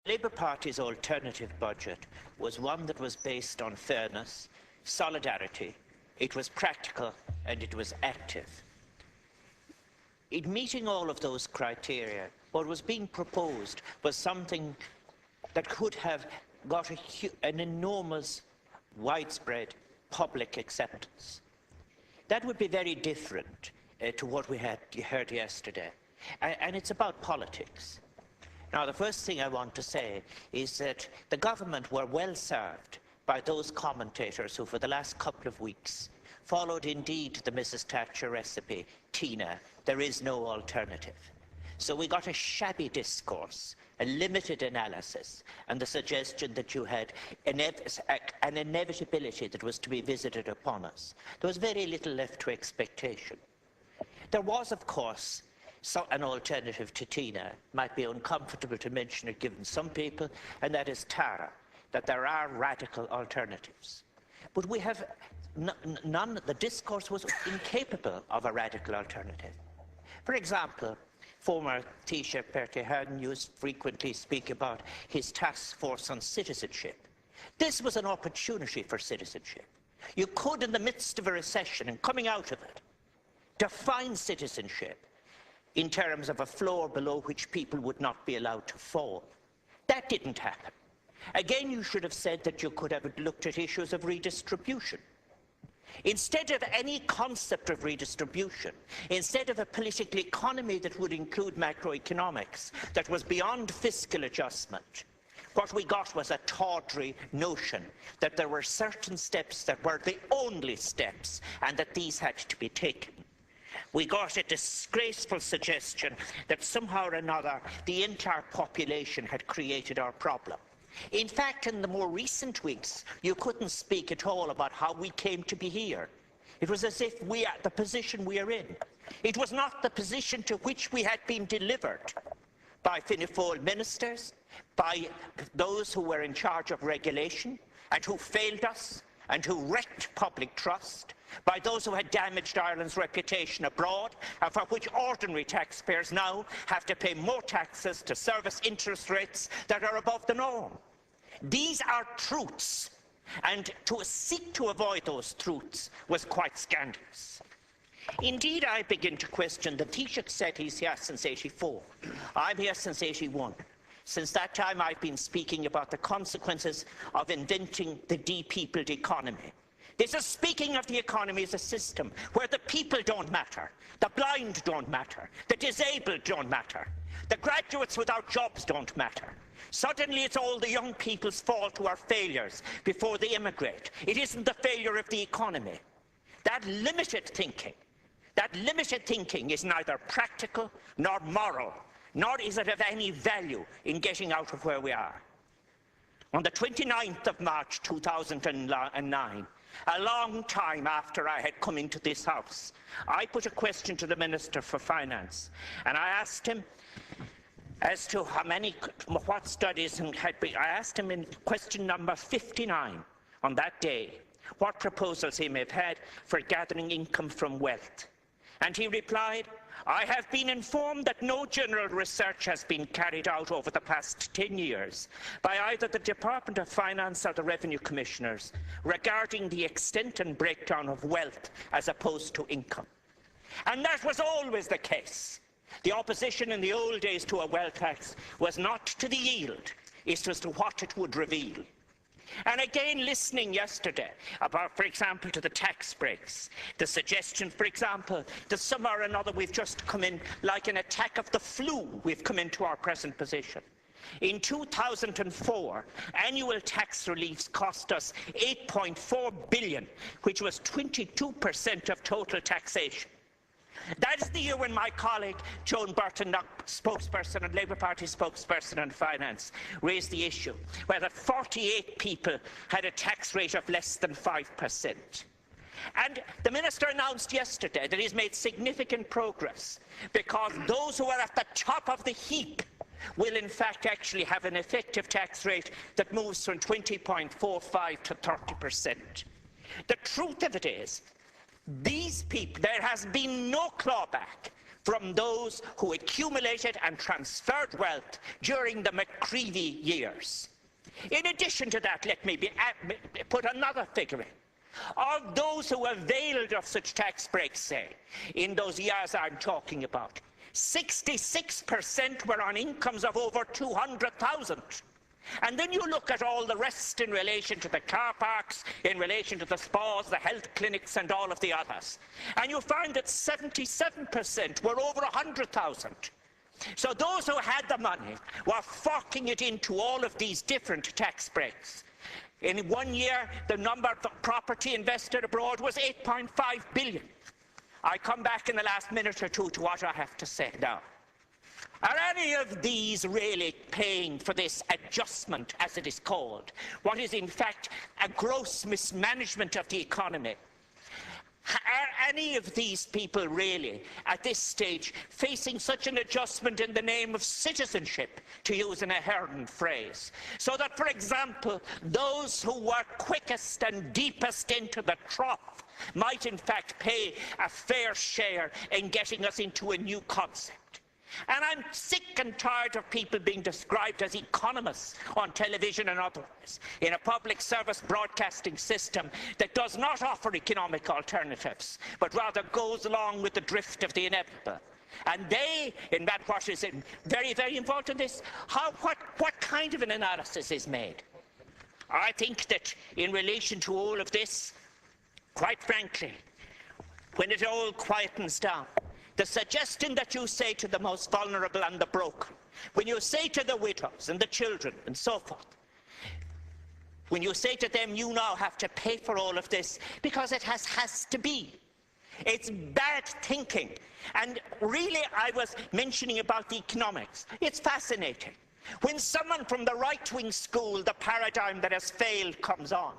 Labour Party's alternative budget was one that was based on fairness, solidarity, it was practical and it was active. In meeting all of those criteria, what was being proposed was something that could have got an enormous, widespread public acceptance. That would be very different to what we had heard yesterday. And it's about politics. Now, the first thing I want to say is that the government were well served by those commentators who, for the last couple of weeks, followed indeed the Mrs. Thatcher recipe, Tina, there is no alternative. So we got a shabby discourse, a limited analysis, and the suggestion that you had an inevitability that was to be visited upon us. There was very little left to expectation. There was, of course, an alternative to Tina. Might be uncomfortable to mention it given some people, and that is Tara, that there are radical alternatives. But we have none, the discourse was incapable of a radical alternative. For example, former Taoiseach Bertie Ahern used frequently speak about his task force on citizenship. This was an opportunity for citizenship. You could, in the midst of a recession and coming out of it, define citizenship in terms of a floor below which people would not be allowed to fall. That didn't happen. Again, you should have said that you could have looked at issues of redistribution. Instead of any concept of redistribution, instead of a political economy that would include macroeconomics, that was beyond fiscal adjustment, what we got was a tawdry notion that there were certain steps that were the only steps and that these had to be taken. We got a disgraceful suggestion that somehow or another the entire population had created our problem. In fact, in the more recent weeks, you couldn't speak at all about how we came to be here. It was as if we are the position we are in. It was not the position to which we had been delivered by Fianna Fáil ministers, by those who were in charge of regulation and who failed us and who wrecked public trust, by those who had damaged Ireland's reputation abroad, and for which ordinary taxpayers now have to pay more taxes to service interest rates that are above the norm. These are truths, and to seek to avoid those truths was quite scandalous. Indeed, I begin to question the Taoiseach said he's here since '84. I'm here since '81. Since that time, I've been speaking about the consequences of inventing the de-peopled economy. This is speaking of the economy as a system where the people don't matter, the blind don't matter, the disabled don't matter, the graduates without jobs don't matter. Suddenly it's all the young people's fault who are failures before they immigrate. It isn't the failure of the economy. That limited thinking is neither practical nor moral, nor is it of any value in getting out of where we are. On the 29th of March 2009, a long time after I had come into this House, I put a question to the Minister for Finance, and I asked him as to what studies had been. I asked him in question number 59 on that day what proposals he may have had for gathering income from wealth. And he replied, I have been informed that no general research has been carried out over the past 10 years by either the Department of Finance or the Revenue Commissioners regarding the extent and breakdown of wealth as opposed to income. And that was always the case. The opposition in the old days to a wealth tax was not to the yield, it was to what it would reveal. And again, listening yesterday about, for example, to the tax breaks, the suggestion, for example, that somehow or another we've just come in like an attack of the flu, we've come into our present position. In 2004, annual tax reliefs cost us $8.4 billion, which was 22% of total taxation. That is the year when my colleague Joan Burton, spokesperson and Labour Party spokesperson on finance, raised the issue whether 48 people had a tax rate of less than 5%. And the Minister announced yesterday that he's made significant progress because those who are at the top of the heap will in fact actually have an effective tax rate that moves from 20.45 to 30%. The truth of it is, these people, there has been no clawback from those who accumulated and transferred wealth during the McCreevy years. In addition to that, let me put another figure in. Of those who availed of such tax breaks, say, in those years I'm talking about, 66% were on incomes of over 200,000. And then you look at all the rest in relation to the car parks, in relation to the spas, the health clinics, and all of the others. And you find that 77% were over 100,000. So those who had the money were forking it into all of these different tax breaks. In 1 year, the number of property invested abroad was 8.5 billion. I come back in the last minute or two to what I have to say now. Are any of these really paying for this adjustment, as it is called, what is in fact a gross mismanagement of the economy? Are any of these people really, at this stage, facing such an adjustment in the name of citizenship, to use an Ahern phrase? So that, for example, those who were quickest and deepest into the trough might in fact pay a fair share in getting us into a new concept. And I'm sick and tired of people being described as economists on television and otherwise, in a public service broadcasting system that does not offer economic alternatives, but rather goes along with the drift of the inevitable. And they, in that what is very, very important is, what kind of an analysis is made? I think that in relation to all of this, quite frankly, when it all quietens down, the suggestion that you say to the most vulnerable and the broken, when you say to the widows and the children and so forth, when you say to them, you now have to pay for all of this because it has to be. It's bad thinking. And really, I was mentioning about the economics. It's fascinating. When someone from the right-wing school, the paradigm that has failed, comes on,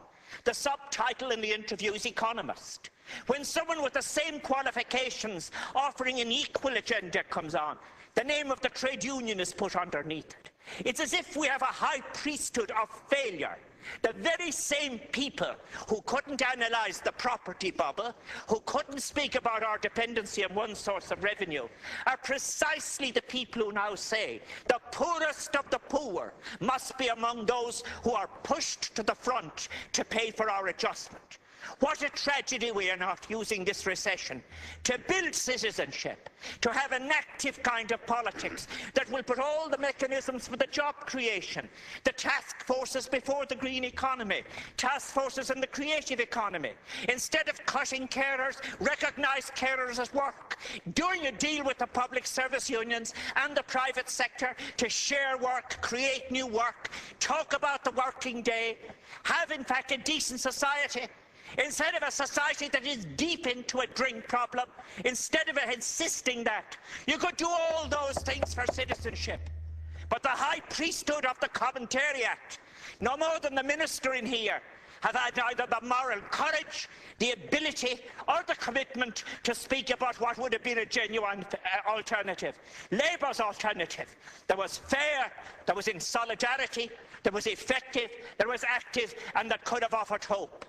the subtitle in the interview is economist. When someone with the same qualifications offering an equal agenda comes on, the name of the trade union is put underneath it. It's as if we have a high priesthood of failure. The very same people who couldn't analyse the property bubble, who couldn't speak about our dependency on one source of revenue, are precisely the people who now say the poorest of the poor must be among those who are pushed to the front to pay for our adjustment. What a tragedy we are not using this recession to build citizenship, to have an active kind of politics that will put all the mechanisms for the job creation, the task forces before the green economy, task forces in the creative economy. Instead of cutting carers, recognise carers as work, doing a deal with the public service unions and the private sector to share work, create new work, talk about the working day, have in fact a decent society. Instead of a society that is deep into a drink problem, instead of insisting that, you could do all those things for citizenship. But the high priesthood of the Commentariat, no more than the minister in here, have had either the moral courage, the ability, or the commitment to speak about what would have been a genuine alternative. Labour's alternative. That was fair, that was in solidarity, that was effective, that was active, and that could have offered hope.